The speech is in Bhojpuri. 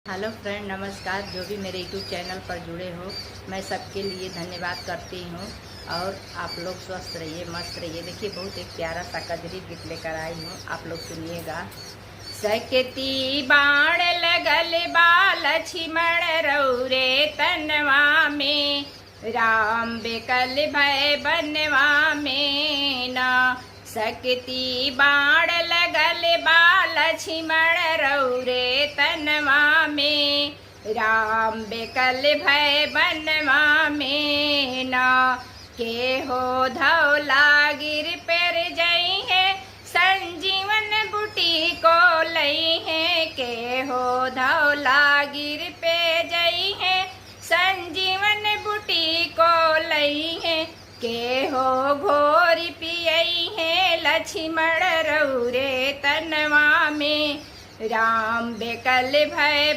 हेलो फ्रेंड, नमस्कार। जो भी मेरे यूट्यूब चैनल पर जुड़े हो, मैं सबके लिए धन्यवाद करती हूँ। और आप लोग स्वस्थ रहिए, मस्त रहिए। देखिए, बहुत एक प्यारा सा कजरी गीत लेकर आई हूँ, आप लोग सुनिएगा। सकती बाण लगल बाल लक्ष्मण रौरे तनवा में, राम बेकल भय बनवा में ना। सकती बाण लगल बाल लक्ष्मण रौरे तनवा में, राम बेकल भय बनवा में ना। के हो धौला गिर पर जई है, संजीवन बूटी को लई है। के हो धौला गिर पे जई है, संजीवन बूटी को लई है। के हो घोरी पियई है, लक्ष्मण रौरे तनवा में, राम बेकल भय